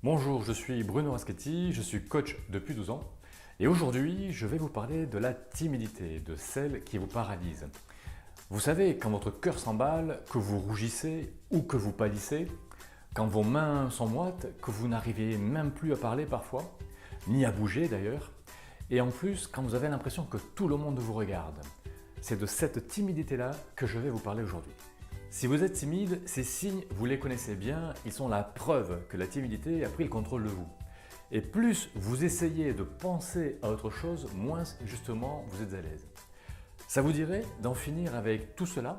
Bonjour, je suis Bruno Raschetti, je suis coach depuis 12 ans et aujourd'hui je vais vous parler de la timidité, de celle qui vous paralyse. Vous savez, quand votre cœur s'emballe, que vous rougissez ou que vous pâlissez, quand vos mains sont moites, que vous n'arrivez même plus à parler parfois, ni à bouger d'ailleurs, et en plus quand vous avez l'impression que tout le monde vous regarde. C'est de cette timidité-là que je vais vous parler aujourd'hui. Si vous êtes timide, ces signes, vous les connaissez bien, ils sont la preuve que la timidité a pris le contrôle de vous. Et plus vous essayez de penser à autre chose, moins justement vous êtes à l'aise. Ça vous dirait d'en finir avec tout cela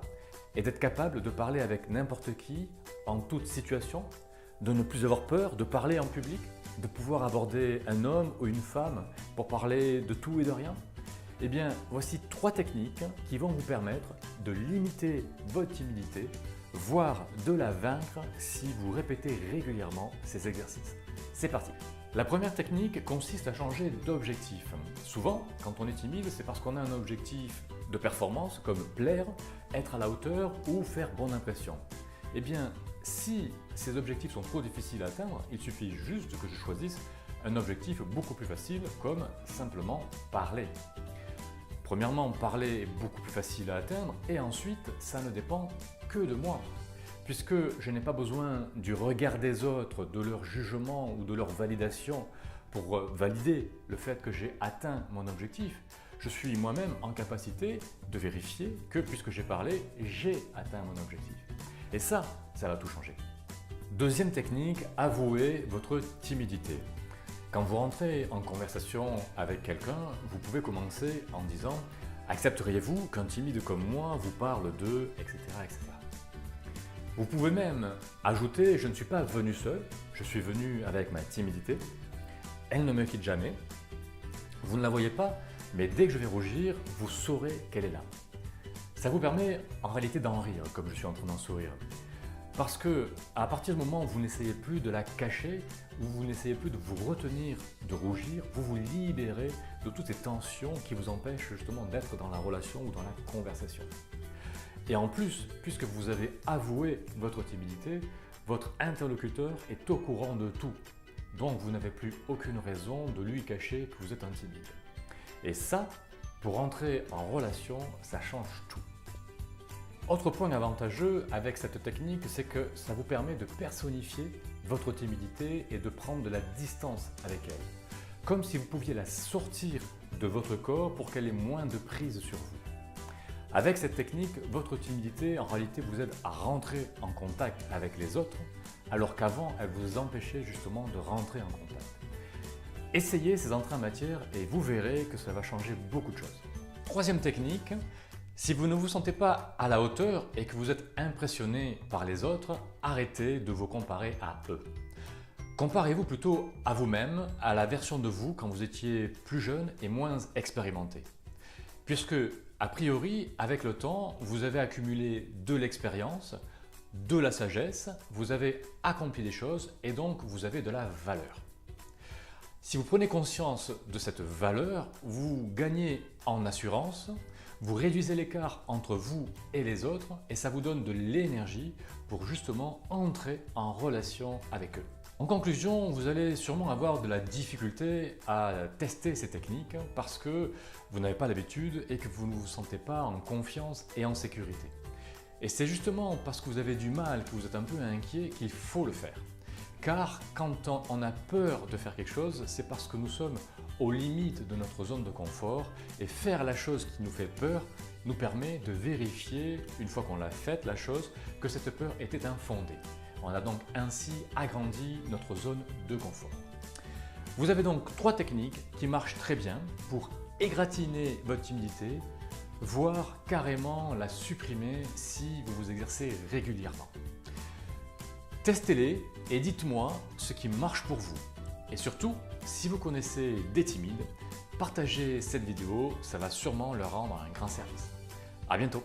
et d'être capable de parler avec n'importe qui, en toute situation, de ne plus avoir peur de parler en public, de pouvoir aborder un homme ou une femme pour parler de tout et de rien? Eh bien, voici 3 techniques qui vont vous permettre de limiter votre timidité, voire de la vaincre si vous répétez régulièrement ces exercices. C'est parti! La première technique consiste à changer d'objectif. Souvent, quand on est timide, c'est parce qu'on a un objectif de performance comme plaire, être à la hauteur ou faire bonne impression. Eh bien, si ces objectifs sont trop difficiles à atteindre, il suffit juste que je choisisse un objectif beaucoup plus facile comme simplement parler. Premièrement, parler est beaucoup plus facile à atteindre et ensuite, ça ne dépend que de moi. Puisque je n'ai pas besoin du regard des autres, de leur jugement ou de leur validation pour valider le fait que j'ai atteint mon objectif. Je suis moi-même en capacité de vérifier que puisque j'ai parlé, j'ai atteint mon objectif. Et ça va tout changer. Deuxième technique, avouez votre timidité. Quand vous rentrez en conversation avec quelqu'un, vous pouvez commencer en disant « Accepteriez-vous qu'un timide comme moi vous parle de… etc. etc. » Vous pouvez même ajouter « Je ne suis pas venu seul, je suis venu avec ma timidité. Elle ne me quitte jamais. Vous ne la voyez pas, mais dès que je vais rougir, vous saurez qu'elle est là. » Ça vous permet en réalité d'en rire, comme je suis en train d'en sourire. Parce que à partir du moment où vous n'essayez plus de la cacher, où vous n'essayez plus de vous retenir de rougir, vous vous libérez de toutes ces tensions qui vous empêchent justement d'être dans la relation ou dans la conversation. Et en plus, puisque vous avez avoué votre timidité, votre interlocuteur est au courant de tout. Donc vous n'avez plus aucune raison de lui cacher que vous êtes un timide. Et ça, pour entrer en relation, ça change tout. Autre point avantageux avec cette technique, c'est que ça vous permet de personnifier votre timidité et de prendre de la distance avec elle. Comme si vous pouviez la sortir de votre corps pour qu'elle ait moins de prise sur vous. Avec cette technique, votre timidité en réalité vous aide à rentrer en contact avec les autres, alors qu'avant elle vous empêchait justement de rentrer en contact. Essayez ces entrées en matière et vous verrez que ça va changer beaucoup de choses. Troisième technique, si vous ne vous sentez pas à la hauteur et que vous êtes impressionné par les autres, arrêtez de vous comparer à eux. Comparez-vous plutôt à vous-même, à la version de vous quand vous étiez plus jeune et moins expérimenté. Puisque, a priori, avec le temps, vous avez accumulé de l'expérience, de la sagesse, vous avez accompli des choses et donc vous avez de la valeur. Si vous prenez conscience de cette valeur, vous gagnez en assurance, vous réduisez l'écart entre vous et les autres et ça vous donne de l'énergie pour justement entrer en relation avec eux. En conclusion, vous allez sûrement avoir de la difficulté à tester ces techniques parce que vous n'avez pas l'habitude et que vous ne vous sentez pas en confiance et en sécurité. Et c'est justement parce que vous avez du mal, que vous êtes un peu inquiet qu'il faut le faire. Car quand on a peur de faire quelque chose, c'est parce que nous sommes aux limites de notre zone de confort et faire la chose qui nous fait peur nous permet de vérifier, une fois qu'on l'a faite la chose, que cette peur était infondée. On a donc ainsi agrandi notre zone de confort. Vous avez donc 3 techniques qui marchent très bien pour égratigner votre timidité, voire carrément la supprimer si vous vous exercez régulièrement. Testez-les et dites-moi ce qui marche pour vous. Et surtout, si vous connaissez des timides, partagez cette vidéo, ça va sûrement leur rendre un grand service. À bientôt!